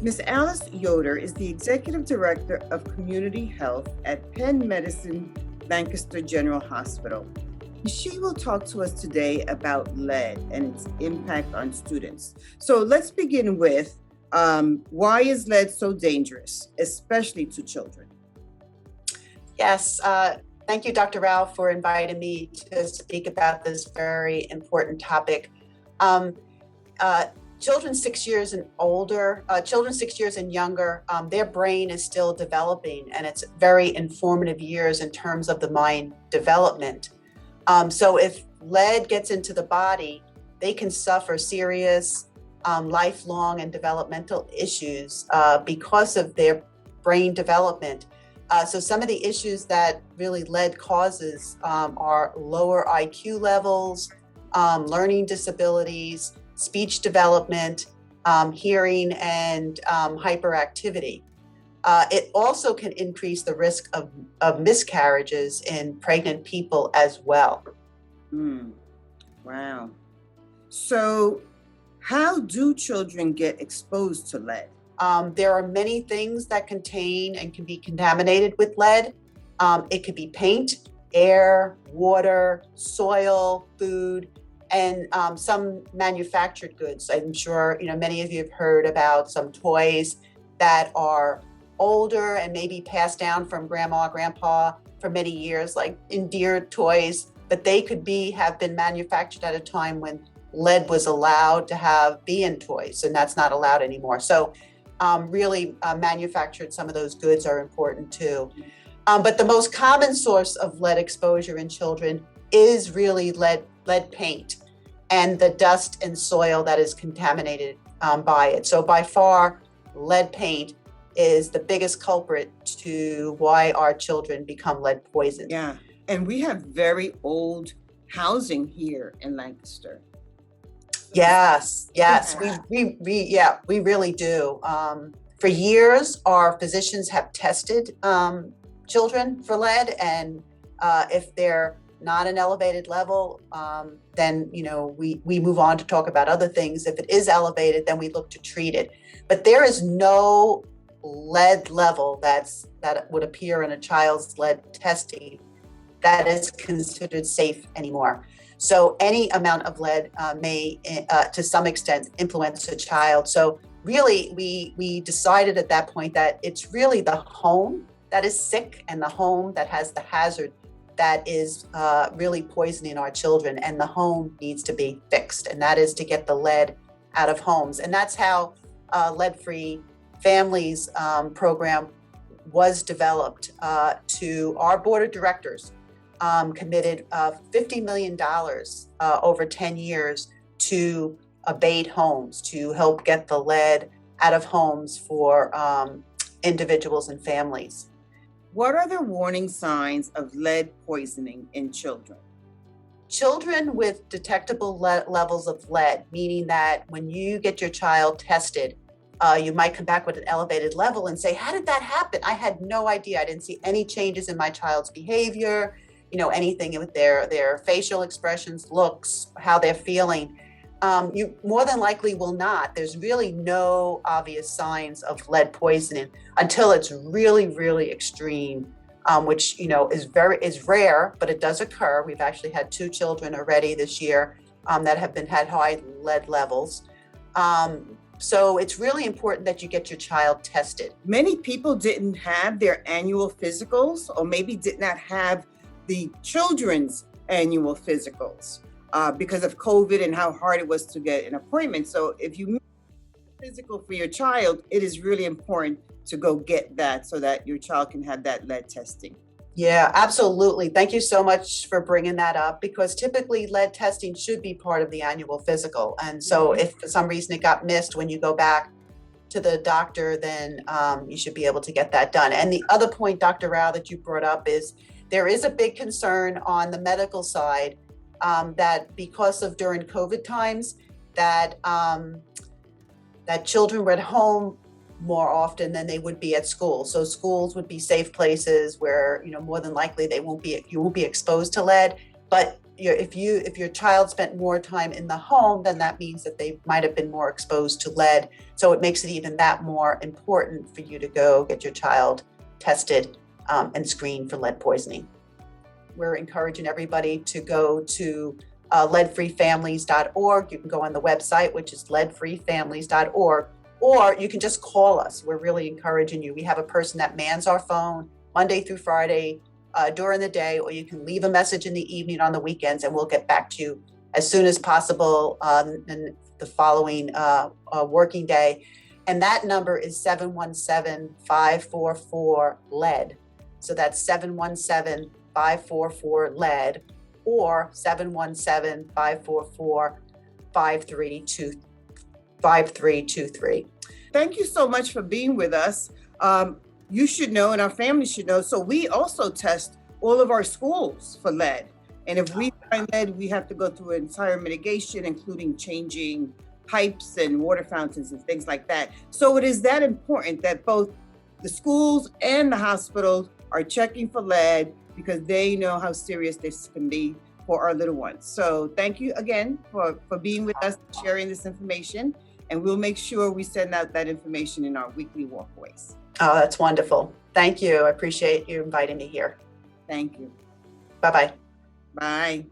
Ms. Alice Yoder is the Executive Director of Community Health at Penn Medicine Lancaster General Hospital. She will talk to us today about lead and its impact on students. So let's begin with why is lead so dangerous, especially to children? Yes, thank you, Dr. Rao, for inviting me to speak about this very important topic. Children 6 years and older, children 6 years and younger, their brain is still developing, and it's very informative years in terms of the mind development. So if lead gets into the body, they can suffer serious lifelong and developmental issues because of their brain development. So some of the issues that really lead causes are lower IQ levels, learning disabilities, speech development, hearing, and hyperactivity. It also can increase the risk of miscarriages in pregnant people as well. Wow. So how do children get exposed to lead? There are many things that contain and can be contaminated with lead. It could be paint, air, water, soil, food, and some manufactured goods. I'm sure many of you have heard about some toys that are older and maybe passed down from grandma, grandpa for many years, like endeared toys, but they could have been manufactured at a time when lead was allowed to be in toys, and that's not allowed anymore. So really manufactured, some of those goods are important too. But the most common source of lead exposure in children is really lead paint and the dust and soil that is contaminated by it. So by far, lead paint is the biggest culprit to why our children become lead poisoned. Yeah, and we have very old housing here in Lancaster. Yes, we really do. For years, our physicians have tested children for lead, and if they're not an elevated level, then we move on to talk about other things. If it is elevated, then we look to treat it. But there is no lead level that would appear in a child's lead testing that is considered safe anymore. So any amount of lead may, to some extent, influence a child. So really, we decided at that point that it's really the home that is sick and the home that has the hazard that is really poisoning our children, and the home needs to be fixed, and that is to get the lead out of homes. And that's how Lead-Free Families program was developed. To our board of directors committed $50 million over 10 years to abate homes, to help get the lead out of homes for individuals and families. What are the warning signs of lead poisoning in children? Children with detectable levels of lead, meaning that when you get your child tested, you might come back with an elevated level and say, how did that happen? I had no idea. I didn't see any changes in my child's behavior, anything with their facial expressions, looks, how they're feeling. You more than likely will not. There's really no obvious signs of lead poisoning until it's really, really extreme, which is rare, but it does occur. We've actually had 2 children already this year that have had high lead levels. So it's really important that you get your child tested. Many people didn't have their annual physicals, or maybe did not have the children's annual physicals. Because of COVID and how hard it was to get an appointment. So if you make a physical for your child, it is really important to go get that so that your child can have that lead testing. Yeah, absolutely. Thank you so much for bringing that up, because typically lead testing should be part of the annual physical. And so if for some reason it got missed when you go back to the doctor, then you should be able to get that done. And the other point, Dr. Rao, that you brought up is there is a big concern on the medical side that because of during COVID times that children were at home more often than they would be at school. So schools would be safe places where more than likely you won't be exposed to lead. But if your child spent more time in the home, then that means that they might have been more exposed to lead. So it makes it even that more important for you to go get your child tested and screened for lead poisoning. We're encouraging everybody to go to leadfreefamilies.org. You can go on the website, which is leadfreefamilies.org, or you can just call us. We're really encouraging you. We have a person that mans our phone Monday through Friday during the day, or you can leave a message in the evening on the weekends, and we'll get back to you as soon as possible in the following working day. And that number is 717-544-LED. So that's 717-544-LED or 717-544-5323. Thank you so much for being with us. You should know, and our family should know. So we also test all of our schools for lead. And if we find lead, we have to go through entire mitigation, including changing pipes and water fountains and things like that. So it is that important that both the schools and the hospitals are checking for lead, because they know how serious this can be for our little ones. So thank you again for being with us, sharing this information, and we'll make sure we send out that information in our weekly walkways. Oh, that's wonderful. Thank you. I appreciate you inviting me here. Thank you. Bye-bye. Bye.